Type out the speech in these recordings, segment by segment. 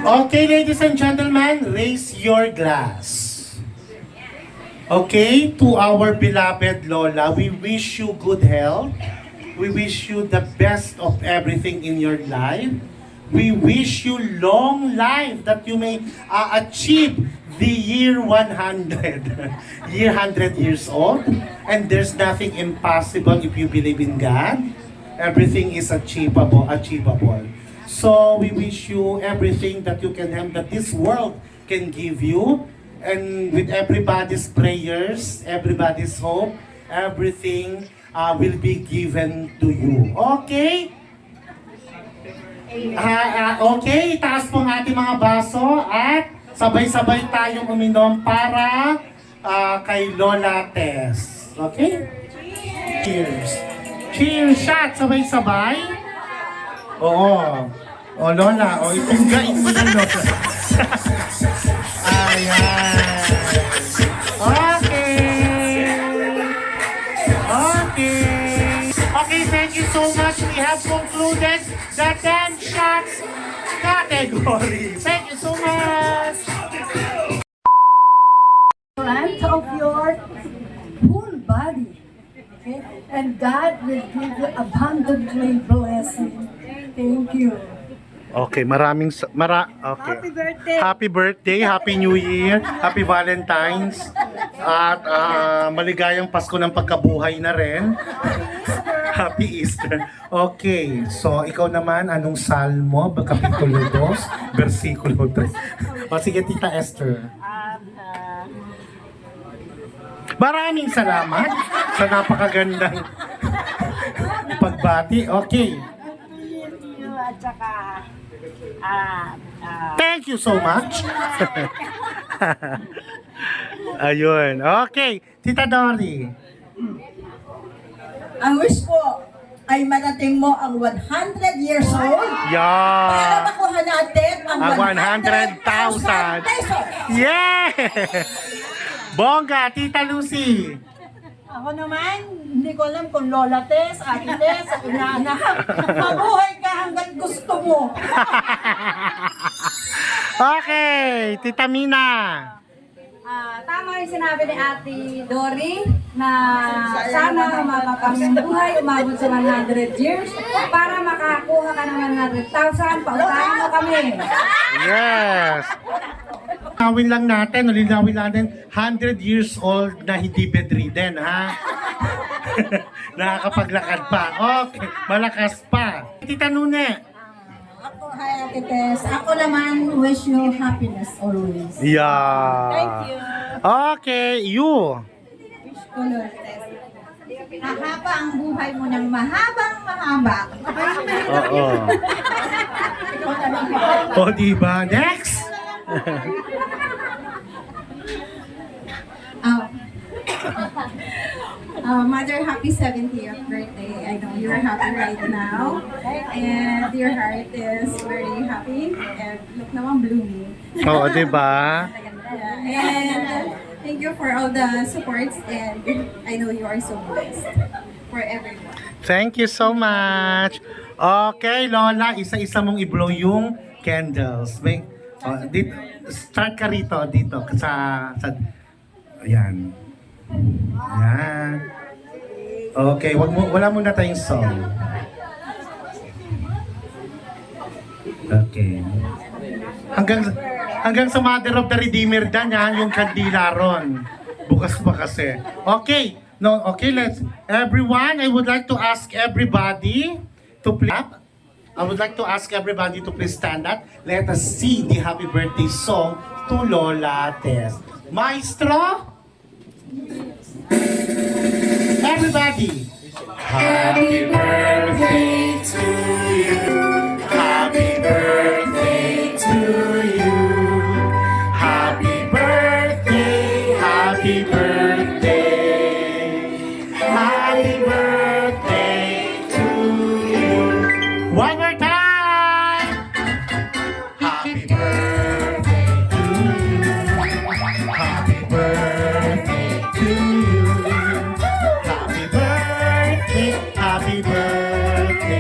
Okay, ladies and gentlemen, raise your glass. Okay, to our beloved Lola, we wish you good health. We wish you the best of everything in your life. We wish you long life that you may achieve the year 100. Year 100 years old. And there's nothing impossible if you believe in God. Everything is achievable. So we wish you everything that you can have, that this world can give you. And with everybody's prayers, everybody's hope, everything will be given to you. Okay? Okay, taas po ang ating mga baso at sabay-sabay tayong uminom para kay Lola Tess. Okay? Cheers! Cheers! Shot! Sabay-sabay! Oo. O Lola, o itunggain mo na Lola. Ayan. Okay. Okay. Okay, thank you so much. We have concluded the 10 shots category. Thank you so much. Strength of your whole body. Okay? And God will give you abundantly blessing. Thank you. Okay, okay. Happy birthday! Happy birthday, Happy New Year, Happy Valentine's, at maligayang Pasko ng pagkabuhay na rin. Happy Easter. Okay, so ikaw naman, anong salmo? Kapitulo 2, versikulo 3. O sige, Tita Esther. Maraming salamat sa napakagandang pagbati. Okay. At saka, Thank you so much. Ayun. Okay. Tita Dory. Ang wish ko ay marating mo ang 100 years old para Yeah. makuha natin ang Ang 100,000 pesos. Yeah! Bongga, Tita Lucy. ako naman, hindi ko alam kung Lola Tess, Ate Tess, inaanak. Mabuhay ka hanggang gusto mo. Okay, Tita Mina. Tama yung sinabi ni Ate Dory na sana umabot kami ng buhay, umabot sa 100 years para makakuha ka ng 100,000, pautahin mo kami. Yes. Linawin lang natin, linawin natin, 100 years old na hindi bedridden, ha? Nakakapaglakad pa. Okay, malakas pa. Tita Nune. Hi, Ate Tess. Ako naman wish you happiness always. Yeah. Thank you. Okay, you. Wish ko, Lord Tess. Mahaba ang buhay mo ng mahabang mahaba. Oo. Ikaw talaga. O, diba? Next! Mother, happy 70th birthday. I know you're happy right now. And your heart is very happy. And look naman blooming. Oo, diba? Yeah. And thank you for all the supports. And I know you are so blessed for everyone. Thank you so much. Okay, Lola, isa-isa mong i-blow yung candles. May, dito, start ka rito, dito, sa ayan. Ayan. Okay, wala muna tayong song. Okay. Hanggang sa Mother of the Redeemer dan yan, yung kandila ron. Bukas pa kasi. Okay. No, okay, let's. Everyone, I would like to ask everybody to please. I would like to ask everybody to please stand up. Let us sing the happy birthday song to Lola Tess. Maestro? Everybody. Happy birthday to you. Happy birthday to you. Happy birthday. Happy birthday. Happy birthday to you. One more time. Happy birthday to you. Happy birthday to you. Happy birthday. Happy birthday.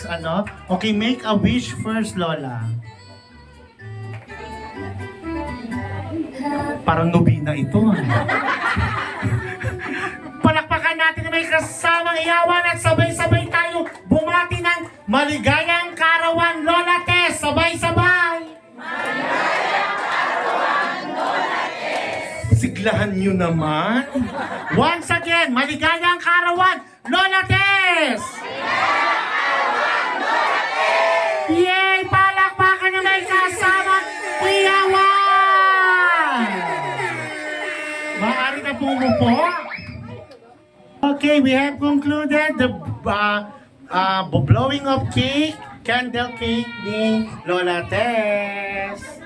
ano? Okay, make a wish first, Lola. Parang nobina ito. Palakpakan natin na may kasamang iyawan at sabay-sabay tayo bumati ng maligayang karawan, Lola Tess! Sabay-sabay! Siglahan nyo naman. Once again, maligayang karawan, Lola Tess! Yay! Palakpakan na may kasamang iyawan! Maaari na pumupo. Okay, we have concluded the blowing of cake, candle cake ni Lola Tess.